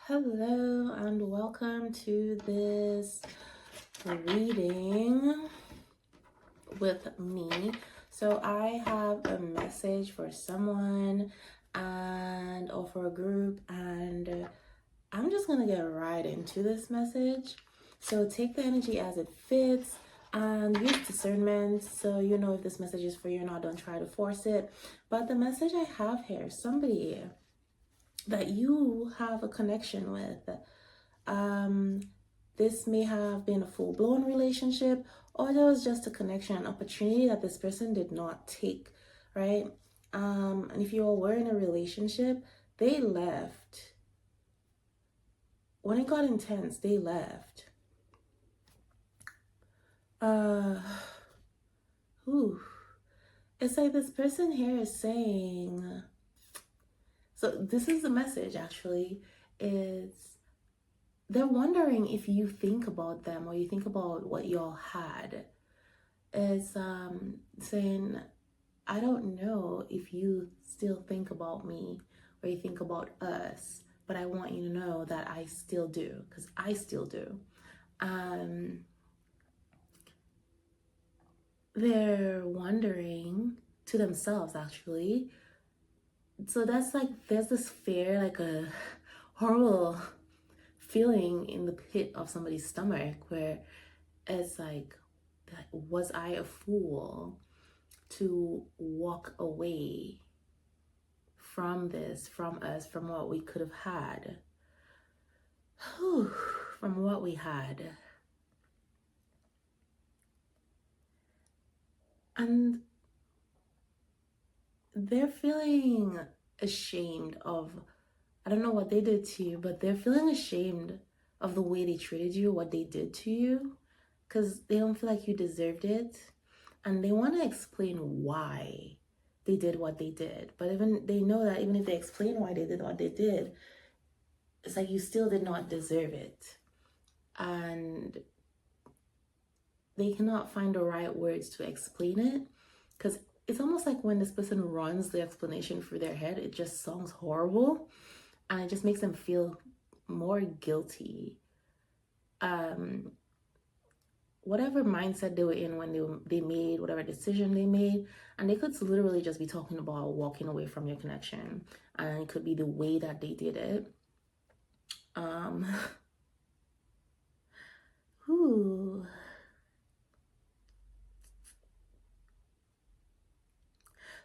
Hello and welcome to this reading with me. So I have a message for someone and or for a group, and I'm just gonna get right into this message. So take the energy as it fits and use discernment so you know if this message is for you or not. Don't try to force it. But the message I have here, somebody that you have a connection with. Um, this may have been a full-blown relationship, or there was just a connection, an opportunity that this person did not take, right? And if you all were in a relationship, they left. When it got intense, they left. Uh, ooh. It's like this person here is saying, so this is the message actually, is they're wondering if you think about them or you think about what y'all had. Is saying, I don't know if you still think about me or you think about us, but I want you to know that I still do, because I still do. They're wondering to themselves actually. So that's like, there's this fear, like a horrible feeling in the pit of somebody's stomach where it's like, was I a fool to walk away from this, from us, from what we could have had? Whew, from what we had. And they're feeling ashamed of, I don't know what they did to you, but they're feeling ashamed of the way they treated you, what they did to you, because they don't feel like you deserved it. And they want to explain why they did what they did. But even they know that even if they explain why they did what they did, it's like you still did not deserve it. And they cannot find the right words to explain it, because it's almost like when this person runs the explanation through their head, it just sounds horrible and it just makes them feel more guilty. Whatever mindset they were in when they made whatever decision they made, and they could literally just be talking about walking away from your connection, and it could be the way that they did it. Ooh.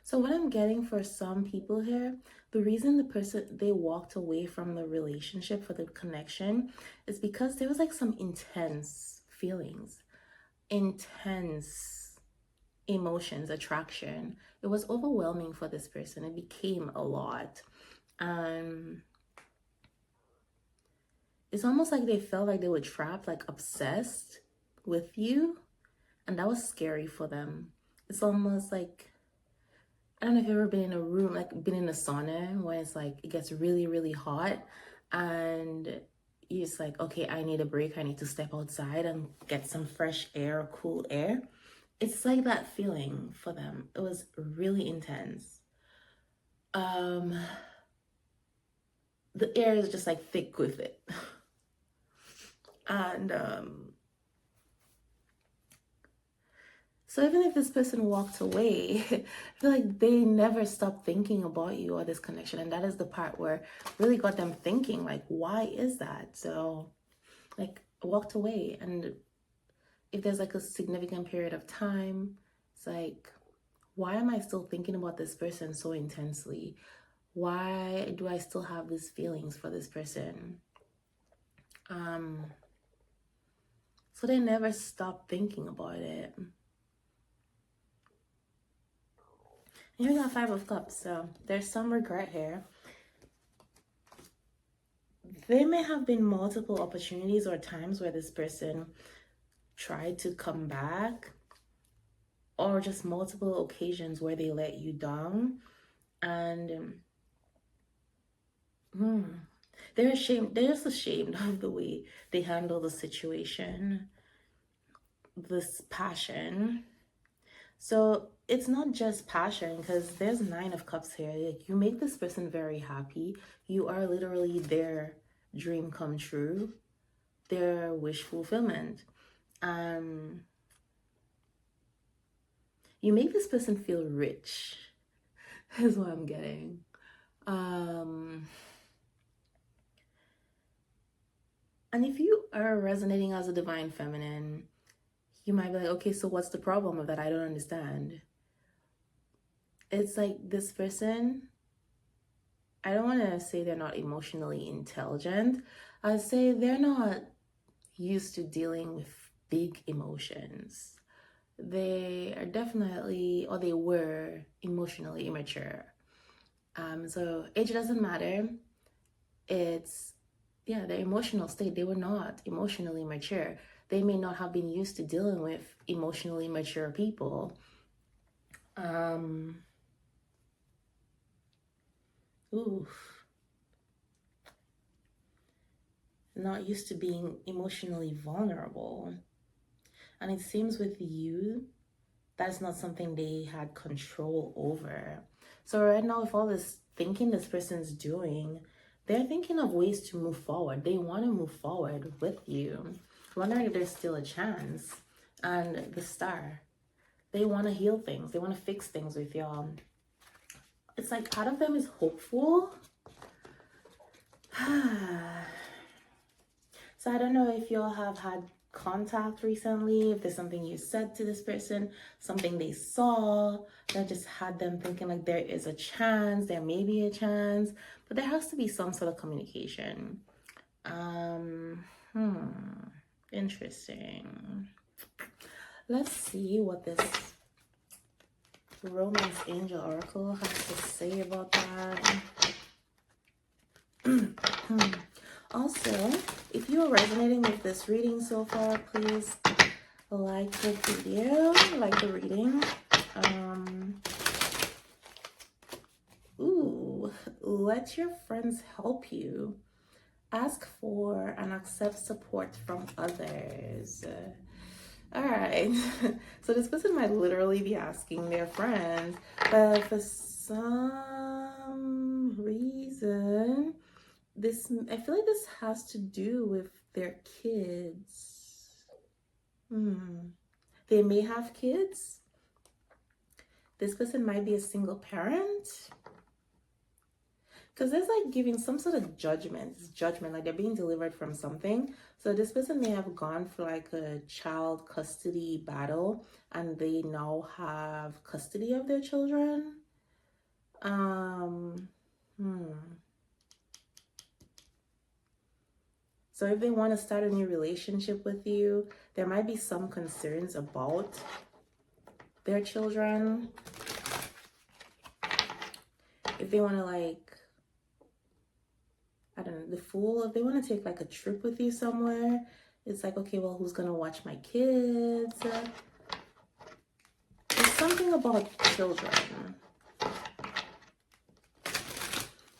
So what I'm getting for some people here, the reason the person, they walked away from the relationship for the connection is because there was like some intense feelings, intense emotions, attraction. It was overwhelming for this person. It became a lot. It's almost like they felt like they were trapped, like obsessed with you, and that was scary for them. It's almost like, I don't know if you've ever been in a room, like been in a sauna where it's like it gets really, really hot and it's like, okay, I need a break. I need to step outside and get some fresh air or cool air. It's like that feeling for them. It was really intense. The air is just like thick with it. And so even if this person walked away, I feel like they never stopped thinking about you or this connection. And that is the part where really got them thinking, like, why is that? So, like, walked away. And if there's like a significant period of time, it's like, why am I still thinking about this person so intensely? Why do I still have these feelings for this person? So they never stopped thinking about it. Here we got 5 of Cups, so there's some regret here. There may have been multiple opportunities or times where this person tried to come back, or just multiple occasions where they let you down, and they're ashamed. They're just ashamed of the way they handle the situation, this passion. So it's not just passion, because there's 9 of Cups here. Like, you make this person very happy. You are literally there dream come true, their wish fulfillment. You make this person feel rich, is what I'm getting. And if you are resonating as a divine feminine, you might be like, okay, so what's the problem with that? I don't understand. It's like this person, I don't want to say they're not emotionally intelligent. I'd say they're not used to dealing with big emotions. They are definitely, or they were emotionally immature. So age doesn't matter. It's, yeah, their emotional state. They were not emotionally mature. They may not have been used to dealing with emotionally mature people. Oof. Not used to being emotionally vulnerable. And it seems with you, that's not something they had control over. So right now, with all this thinking this person's doing, they're thinking of ways to move forward. They want to move forward with you, wondering if there's still a chance. And the star, they want to heal things. They want to fix things with y'all. It's like part of them is hopeful. So I don't know if y'all have had contact recently, if there's something you said to this person, something they saw that just had them thinking like there is a chance, there may be a chance, but there has to be some sort of communication. Interesting. Let's see what this Romance Angel Oracle has to say about that. Also, if you are resonating with this reading so far, please like the video, like the reading. Let your friends help you. Ask for and accept support from others. All right. So this person might literally be asking their friends, but for some reason, I feel like this has to do with their kids. They may have kids. This person might be a single parent. Because there's like giving some sort of judgment. It's judgment, like they're being delivered from something. So this person may have gone for like a child custody battle and they now have custody of their children. So if they want to start a new relationship with you, there might be some concerns about their children. If they want to like, I don't know, the Fool, if they want to take like a trip with you somewhere, it's like, okay, well, who's going to watch my kids? There's something about children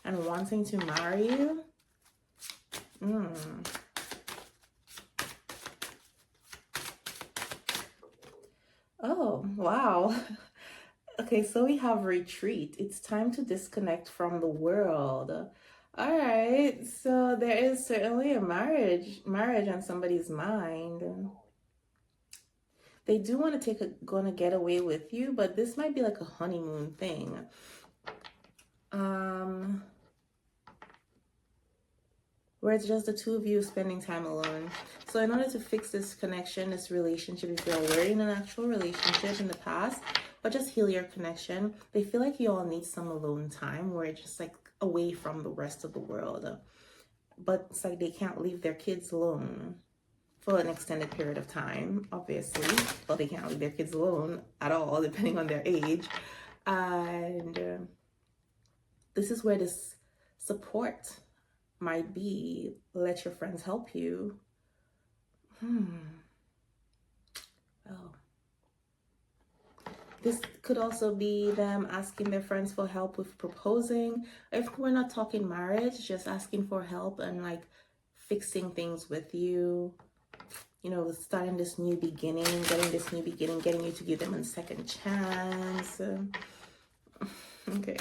and wanting to marry you. Oh, wow. Okay, so we have retreat. It's time to disconnect from the world. All right, so there is certainly a marriage on somebody's mind. They do want to gonna get away with you, but this might be like a honeymoon thing. Where it's just the two of you spending time alone. So in order to fix this connection, this relationship, if you're already in an actual relationship in the past, but just heal your connection, they feel like you all need some alone time where it's just like away from the rest of the world. But it's like they can't leave their kids alone for an extended period of time, obviously. But they can't leave their kids alone at all, depending on their age. And this is where this support might be. Let your friends help you. Oh. This could also be them asking their friends for help with proposing. If we're not talking marriage, just asking for help and like fixing things with you. You know, starting this new beginning, getting you to give them a second chance. Okay.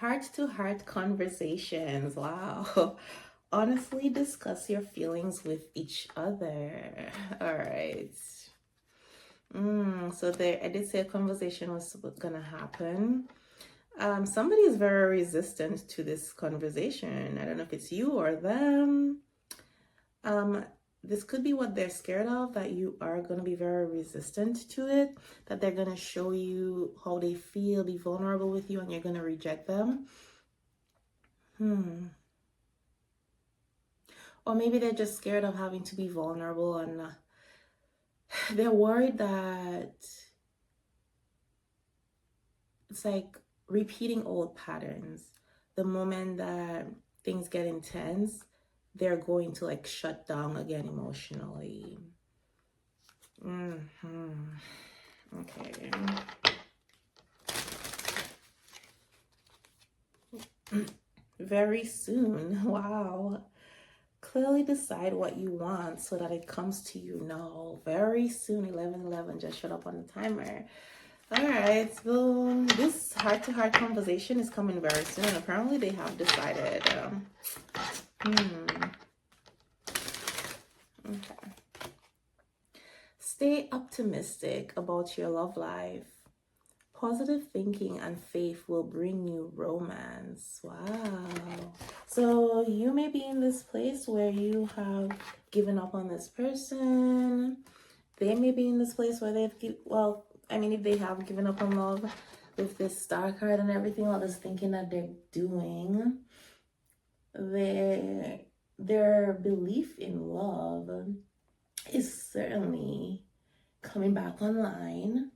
heart-to-heart conversations. Wow. Honestly discuss your feelings with each other. All right. So there, I did say a conversation was gonna happen. Somebody is very resistant to this conversation. I don't know if it's you or them. Um, this could be what they're scared of, that you are going to be very resistant to it, that they're going to show you how they feel, be vulnerable with you, and you're going to reject them. Or maybe they're just scared of having to be vulnerable, and they're worried that it's like repeating old patterns. The moment that things get intense, they're going to like shut down again emotionally. Okay. Very soon. Wow. Clearly decide what you want so that it comes to you now. Very soon. 11:11 just shut up on the timer. All right, so this heart-to-heart conversation is coming very soon. Apparently, they have decided. Okay. Stay optimistic about your love life. Positive thinking and faith will bring you romance. Wow. So you may be in this place where you have given up on this person. They may be in this place where they've, if they have given up on love with this star card and everything, all this thinking that they're doing, their belief in love is certainly coming back online.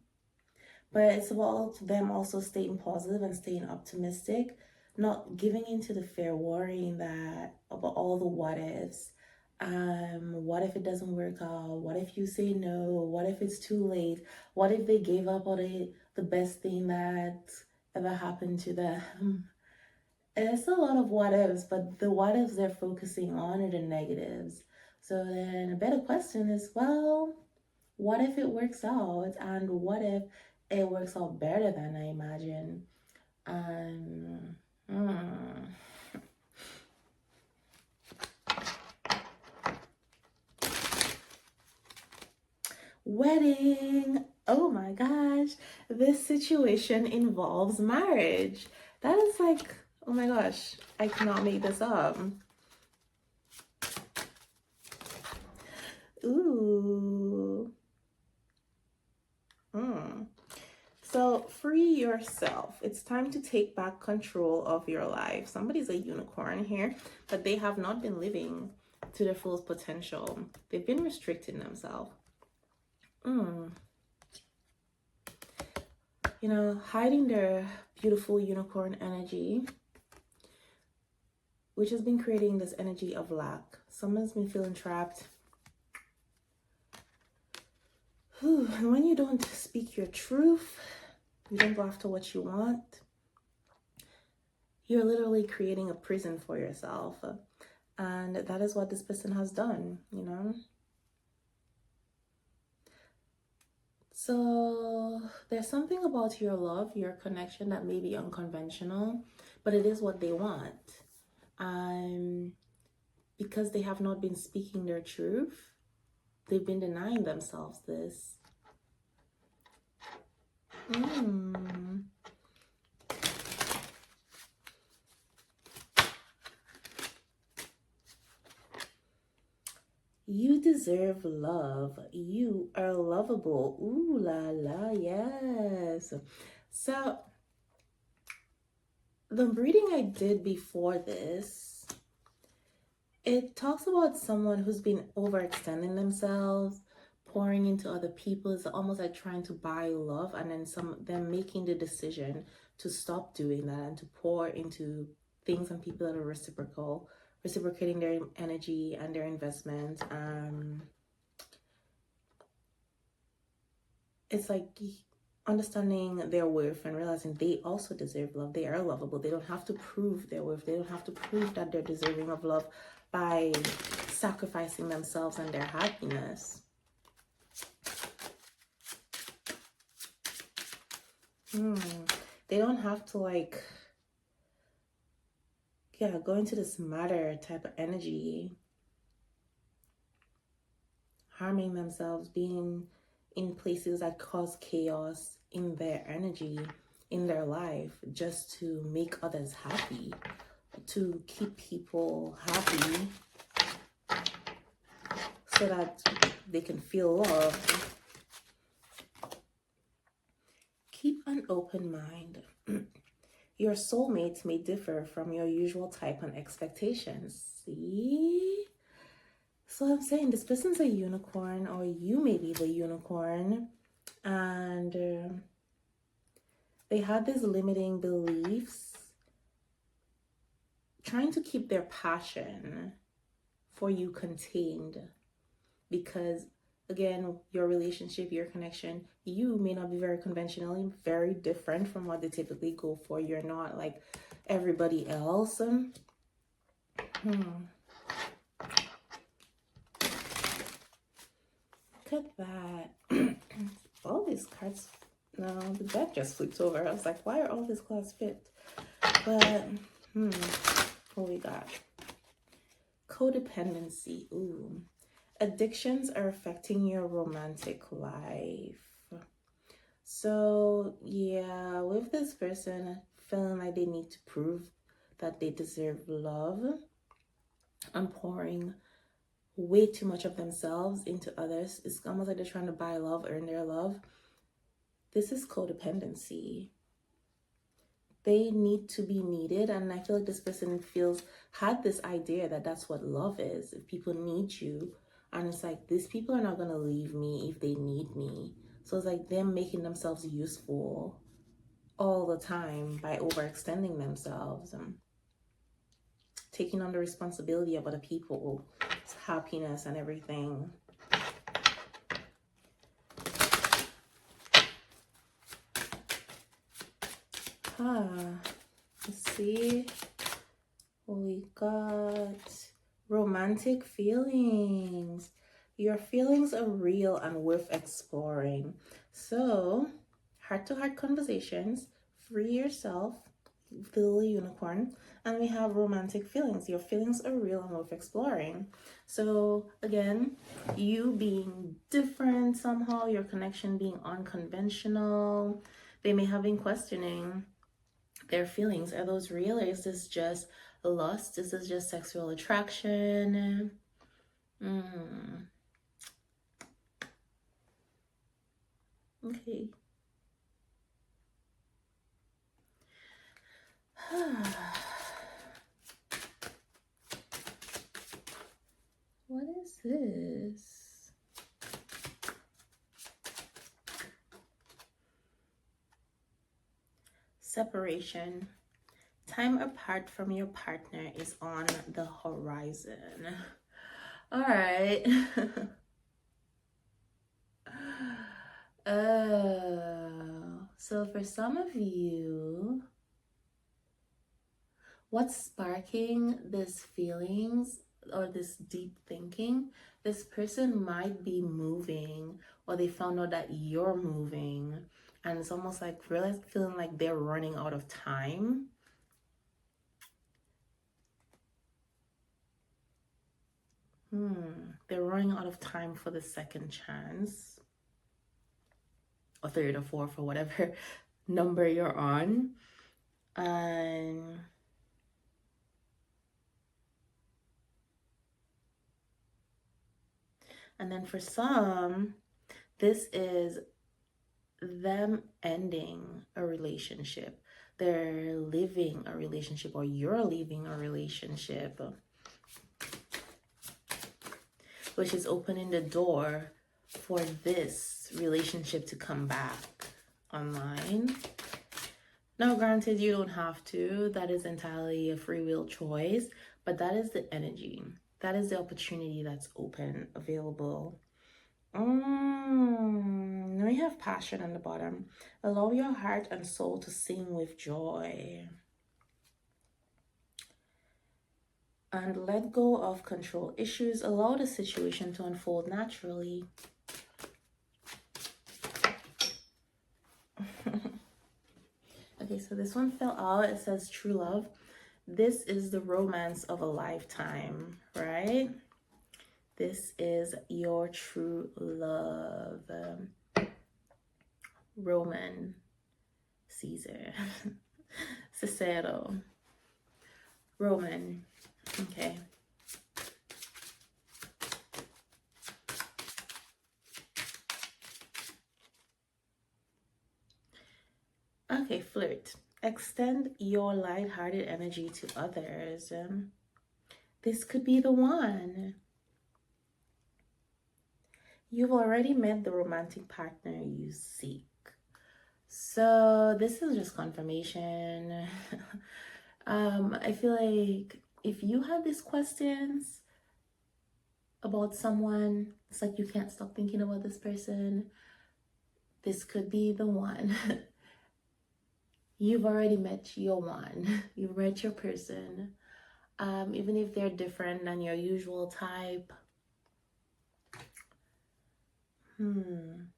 But it's about them also staying positive and staying optimistic, not giving into the fear, worrying that about all the what ifs. What if it doesn't work out? What if you say no? What if it's too late? What if they gave up on the best thing that ever happened to them? And it's a lot of what ifs, but the what ifs they're focusing on are the negatives. So then a better question is, well, what if it works out? And what if it works out better than I imagine? Wedding. Oh my gosh. This situation involves marriage. That is like, oh my gosh, I cannot make this up. Ooh. So free yourself. It's time to take back control of your life. Somebody's a unicorn here, but they have not been living to their fullest potential. They've been restricting themselves. Hiding their beautiful unicorn energy, which has been creating this energy of lack. Someone's been feeling trapped. And when you don't speak your truth, you don't go after what you want, you're literally creating a prison for yourself. And that is what this person has done, So there's something about your love, your connection that may be unconventional, but it is what they want. Because they have not been speaking their truth, they've been denying themselves this. You deserve love. You are lovable. Ooh la la, yes. So the reading I did before this, it talks about someone who's been overextending themselves, pouring into other people. It's almost like trying to buy love, and then them making the decision to stop doing that and to pour into things and people that are reciprocating their energy and their investment. It's like understanding their worth and realizing they also deserve love. They are lovable. They don't have to prove their worth. They don't have to prove that they're deserving of love by sacrificing themselves and their happiness. They don't have to yeah, going to this matter type of energy, harming themselves, being in places that cause chaos in their energy, in their life, just to make others happy, to keep people happy so that they can feel love. Keep an open mind. Your soulmates may differ from your usual type and expectations. See? So I'm saying this person's a unicorn, or you may be the unicorn, and they have these limiting beliefs, trying to keep their passion for you contained, because again, your relationship, your connection, you may not be very conventionally very different from what they typically go for. You're not like everybody else. Look at that. All these cards, no, the deck just flipped over. I was like, why are all these cards flipped? But what we got? Codependency. Ooh. Addictions are affecting your romantic life. So yeah, with this person feeling like they need to prove that they deserve love and pouring way too much of themselves into others, it's almost like they're trying to buy love, earn their love. This is codependency. They need to be needed, and I feel like this person had this idea that that's what love is. If people need you, and it's like, these people are not gonna leave me if they need me. So it's like them making themselves useful all the time by overextending themselves and taking on the responsibility of other people's happiness and everything. Let's see what we got. Romantic feelings. Your feelings are real and worth exploring. So, heart-to-heart conversations, free yourself, feel a unicorn, and we have romantic feelings. Your feelings are real and worth exploring. So again, you being different somehow, your connection being unconventional, they may have been questioning their feelings. Are those real, or is this just lust? Is this just sexual attraction? Okay. What is this? Separation. Time apart from your partner is on the horizon. All right. So for some of you, what's sparking these feelings or this deep thinking, this person might be moving, or they found out that you're moving, and it's almost like really feeling like they're running out of time. They're running out of time for the second chance, or third or fourth, or whatever number you're on. And then for some, this is them ending a relationship. They're leaving a relationship, or you're leaving a relationship, which is opening the door for this relationship to come back online. Now, granted, you don't have to. That is entirely a free will choice, but that is the energy. That is the opportunity that's open, available. Now we have passion on the bottom. Allow your heart and soul to sing with joy. And let go of control issues. Allow the situation to unfold naturally. Okay, so this one fell out. It says true love. This is the romance of a lifetime, right? This is your true love. Roman, Caesar, Cicero, Roman. Okay. Okay, flirt. Extend your light-hearted energy to others. This could be the one. You've already met the romantic partner you seek. So this is just confirmation. I feel like if you have these questions about someone, it's like you can't stop thinking about this person. This could be the one. You've already met your one. You've met your person. Even if they're different than your usual type. And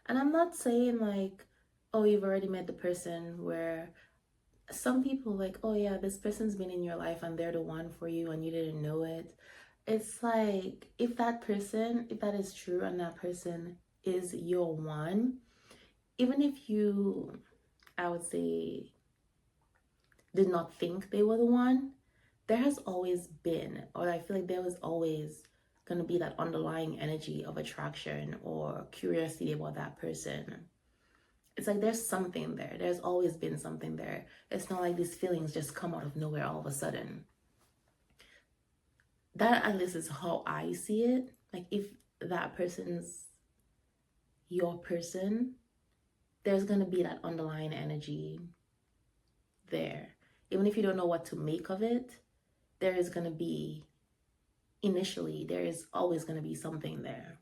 I'm not saying like, oh, you've already met the person, where some people like, oh yeah, this person's been in your life and they're the one for you and you didn't know it. It's like, if that is true and that person is your one, even if you, I would say, did not think they were the one, there has always been, or I feel like there was always going to be that underlying energy of attraction or curiosity about that person. It's like there's something there. There's always been something there. It's not like these feelings just come out of nowhere all of a sudden. That, at least, is how I see it. Like, if that person's your person, there's going to be that underlying energy there. Even if you don't know what to make of it, there is going to be, initially, there is always going to be something there.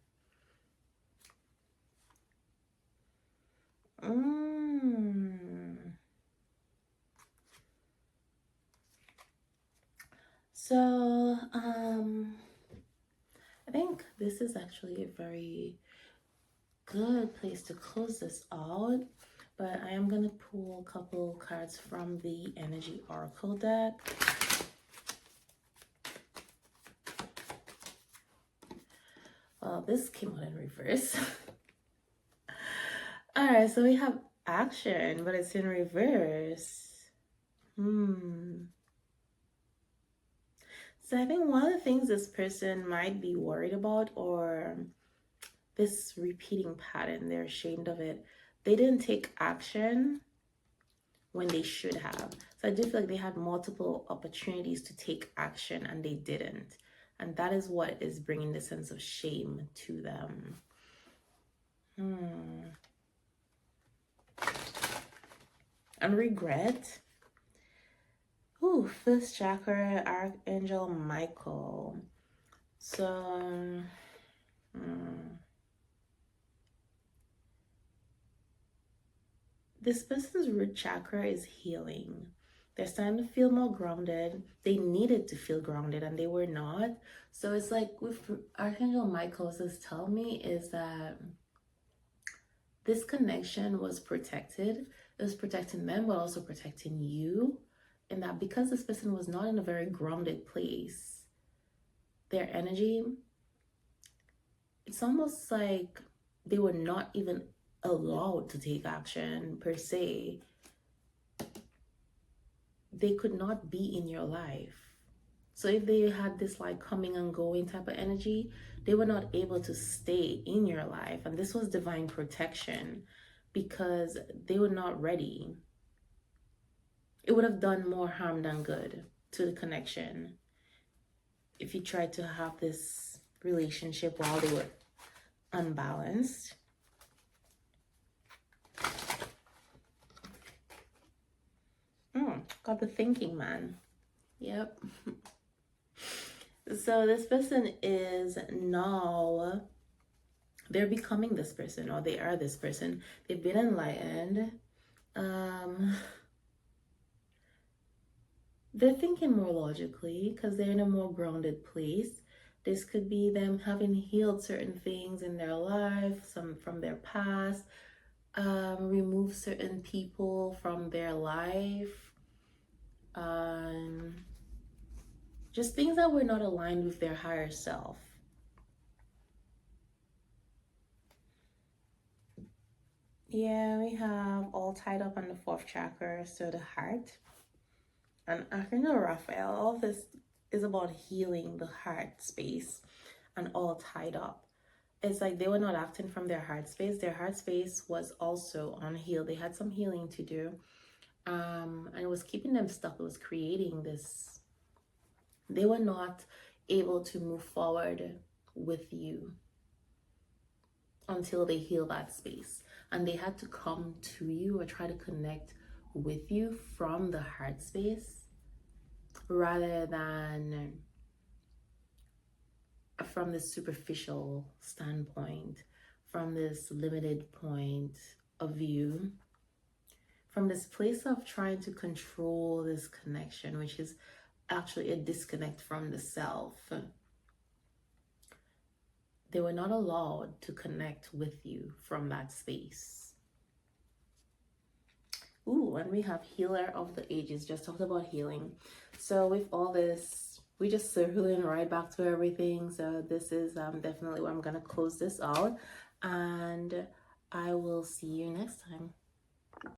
So, I think this is actually a very good place to close this out, but I am going to pull a couple cards from the Energy Oracle deck. Well, this came out in reverse. All right, so we have action, but it's in reverse. So I think one of the things this person might be worried about, or this repeating pattern, they're ashamed of it. They didn't take action when they should have. So I do feel like they had multiple opportunities to take action and they didn't. And that is what is bringing the sense of shame to them. And regret. Ooh, first chakra, Archangel Michael. So, this person's root chakra is healing. They're starting to feel more grounded. They needed to feel grounded and they were not. So it's like with Archangel Michael, says, tell me, is that this connection was protected. It was protecting them, but also protecting you. And that because this person was not in a very grounded place, their energy, it's almost like they were not even allowed to take action per se. They could not be in your life. So if they had this like coming and going type of energy, they were not able to stay in your life. And this was divine protection because they were not ready. It would have done more harm than good to the connection if you tried to have this relationship while they were unbalanced. Got the thinking man. Yep. So this person is now, they're becoming this person, or they are this person. They've been enlightened. They're thinking more logically because they're in a more grounded place. This could be them having healed certain things in their life, some from their past. remove certain people from their life, just things that were not aligned with their higher self. Yeah, we have all tied up on the fourth chakra, so the heart. And Archangel Raphael, all this is about healing the heart space and all tied up. It's like they were not acting from their heart space. Their heart space was also unhealed. They had some healing to do. And it was keeping them stuck. It was creating this. They were not able to move forward with you until they heal that space. And they had to come to you or try to connect with you from the heart space rather than from this superficial standpoint, from this limited point of view, from this place of trying to control this connection, which is actually a disconnect from the self. They were not allowed to connect with you from that space. Ooh, and we have Healer of the Ages, just talked about healing. So with all this, we just circling right back to everything. So this is definitely where I'm going to close this out. And I will see you next time.